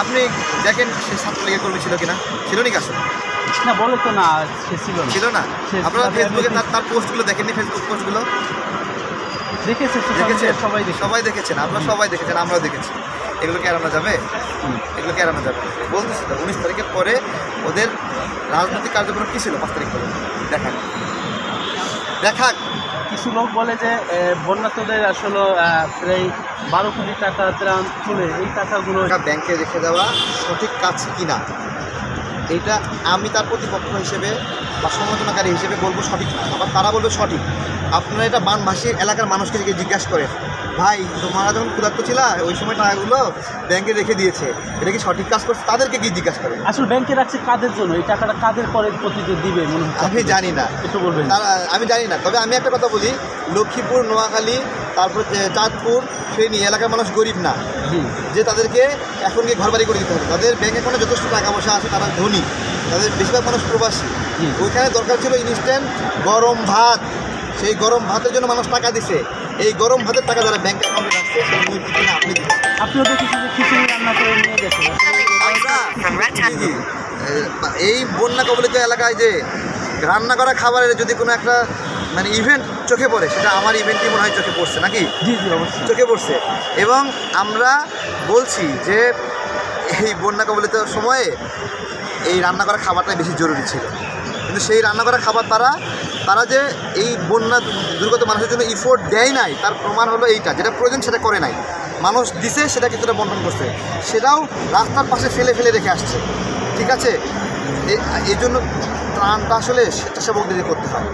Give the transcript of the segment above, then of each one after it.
আপনি দেখেন সে ছাত্রলীগের কর্মী ছিল কিনা, ছিল নাকি আসলে? না বলে তো না, সে ছিল না। ছিল না? আপনারা ফেসবুকে তার পোস্টগুলো দেখেননি? ফেসবুক পোস্টগুলো দেখেছেন? সবাই দেখেছেন, আপনারা সবাই দেখেছেন, আমরাও দেখেছি। এগুলো কি এড়ানো যাবে? এগুলো কি এড়ানো যাবে? বলতেছি তো 19 তারিখের পরে ওদের রাজনৈতিক কার্যক্রম কী ছিল 5 তারিখ পরে দেখাক। কিছু লোক বলে যে বন্যার্তদের আসলে প্রায় 12 কোটি টাকা ত্রাণ তুলে এই টাকাগুলো ব্যাংকে রেখে দেওয়া সঠিক কাজ কিনা, এইটা আমি তার প্রতিপক্ষ হিসেবে বা সমালোচনাকারী হিসেবে বলবো সঠিক না, আবার তারা বলবে সঠিক। আপনারা এটা বানভাসী এলাকার মানুষকে দিকে জিজ্ঞাসা করেন, ভাই তোমরা যখন ক্ষুধার্ত ছিল ওই সময় টাকাগুলো ব্যাংকে রেখে দিয়েছে, এটা কি সঠিক কাজ করছে? তাদেরকে কি জিজ্ঞাসা করেন? আসলে ব্যাংকে রাখছে কাদের জন্য? এই টাকাটা কাদের পরে প্রতিটি দিবে মনে হচ্ছে? আমি জানি না, একটু বলবেন। আমি জানি না, তবে আমি একটা কথা বলি, লক্ষ্মীপুর, নোয়াখালী, তারপর চাঁদপুর, ফেনী এলাকার মানুষ গরিব না যে তাদেরকে এখন গিয়ে ঘরবাড়ি করে দিতে হবে। তাদের ব্যাংক অ্যাকাউন্টে যথেষ্ট টাকা পয়সা আছে, তারা ধনী, তাদের বেশিরভাগ মানুষ প্রবাসী। ওইখানে দরকার ছিল ইনস্ট্যান্ট গরম ভাত, সেই গরম ভাতের জন্য মানুষ টাকা দিছে। এই গরম ভাতের টাকা যারা ব্যাংক অ্যাকাউন্টে রাখছে সেই নৈতিক কিনা আপনি আপনিও দেখেছেন যে খিচুড়ি রান্না করে নিয়ে গেছেন। এই বন্যা কবলিত এলাকায় যে রান্না করা খাবারের যদি কোনো একটা মানে ইভেন্ট চোখে পড়ে, সেটা আমার ইভেন্টই মনে হয় চোখে পড়ছে, নাকি? জি জি অবশ্যই চোখে পড়ছে। এবং আমরা বলছি যে এই বন্যা কবলিত সময়ে এই রান্না করা খাবারটাই বেশি জরুরি ছিল, কিন্তু সেই রান্না করা খাবার তারা যে এই বন্যা দুর্গত মানুষের জন্য ইফোর্ট দেয় নাই, তার প্রমাণ হলো এইটা, যেটা প্রয়োজন সেটা করে নাই। মানুষ দিছে, সেটা কিছুটা বন্টন করছে, সেটাও রাস্তার পাশে ফেলে ফেলে রেখে আসছে। ঠিক আছে, এই জন্য ত্রাণটা আসলে স্বেচ্ছাসেবকদের করতে হয়,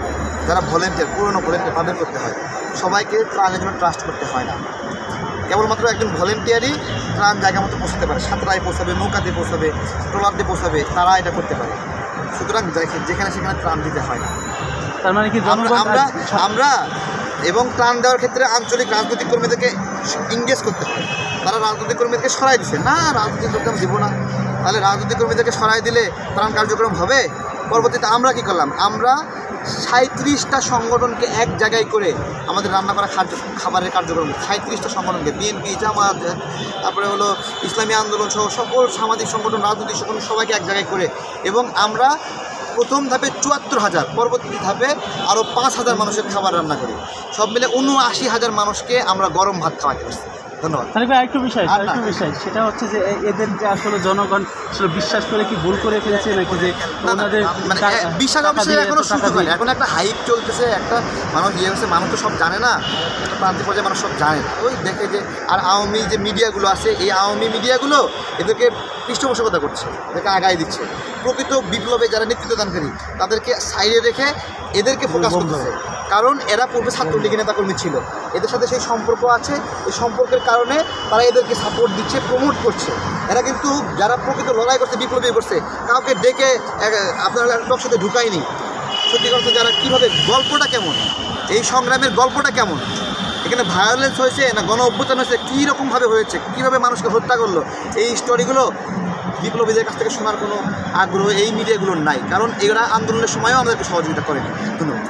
যারা ভলেন্টিয়ার, পুরনো ভলেন্টিয়ার, তাদের করতে হয়। সবাইকে ত্রাণের জন্য ট্রাস্ট করতে হয় না। কেবলমাত্র একজন ভলেন্টিয়ারই ত্রাণ জায়গা মতো পৌঁছাতে পারে, সাঁতরায় পৌঁছাবে, নৌকা দিয়ে পৌঁছাবে, ট্রলার দিয়ে পৌঁছাবে, তারা এটা করতে পারে। সুতরাং যেখানে সেখানে ত্রাণ দিতে হয় না। তার মানে কি আমরা এবং ত্রাণ দেওয়ার ক্ষেত্রে আঞ্চলিক রাজনৈতিক কর্মীদেরকে ইংগেজ করতে হয়। তারা রাজনৈতিক কর্মীদেরকে সরাই দিচ্ছে না, রাজনৈতিক কর্মী দিব না, তাহলে রাজনৈতিক কর্মীদেরকে সরাই দিলে ত্রাণ কার্যক্রম হবে। পরবর্তীতে আমরা কী করলাম, আমরা 37টা সংগঠনকে এক জায়গায় করে আমাদের রান্না করা খাবারের কার্যক্রম, 37টা সংগঠনকে, বিএনপি, জামাত, তারপরে হলো ইসলামী আন্দোলন সহ সকল সামাজিক সংগঠন, রাজনৈতিক সংগঠন সবাইকে এক জায়গায় করে, এবং আমরা প্রথম ধাপে 74,000, পরবর্তী ধাপে আরও 5,000 মানুষের খাবার রান্না করি। সব মিলে 79,000 মানুষকে আমরা গরম ভাত খাওয়াতে পারছি। ধন্যবাদ। তাহলে আরেকটু বিষয় সেটা হচ্ছে যে এদের যে আসলে জনগণ আসলে বিশ্বাস করে কি ভুল করে ফেলছে নাকি, যে ওনাদের মানে বিশ্বাস অবশ্যই এখনো সুযোগ হয়, এখন একটা হাইপ চলতেছে, একটা মানুষ ইয়ে হচ্ছে, মানুষ তো সব জানে না, একটা প্রান্তিক পর্যায়ে মানুষ সব জানে না, ওই দেখে যে। আর আওয়ামী যে মিডিয়াগুলো আছে, এই আওয়ামী মিডিয়াগুলো এদেরকে পৃষ্ঠপোষকতা করছে, এদেরকে আগায় দিচ্ছে। প্রকৃত বিপ্লবে যারা নেতৃত্বদানকারী তাদেরকে সাইডে রেখে এদেরকে ফোকাস করতেছে, কারণ এরা পূর্বে ছাত্রলীগের নেতাকর্মী ছিল, এদের সাথে সেই সম্পর্ক আছে, এই সম্পর্কের কারণে তারা এদেরকে সাপোর্ট দিচ্ছে, প্রমোট করছে। এরা কিন্তু যারা প্রকৃত লড়াই করছে, বিপ্লবী করছে, কাউকে ডেকে আপনারা টকশোতে ঢুকায়নি। সত্যি কথা, যারা কীভাবে, গল্পটা কেমন, এই সংগ্রামের গল্পটা কেমন, এখানে ভায়োলেন্স হয়েছে না গণ অভ্যুত্থান হয়েছে, কী রকমভাবে হয়েছে, কীভাবে মানুষকে হত্যা করলো, এই স্টোরিগুলো বিপ্লবীদের কাছ থেকে শোনার কোনো আগ্রহ এই মিডিয়াগুলোর নাই, কারণ এরা আন্দোলনের সময়ও আমাদেরকে সহযোগিতা করেনি। ধন্যবাদ।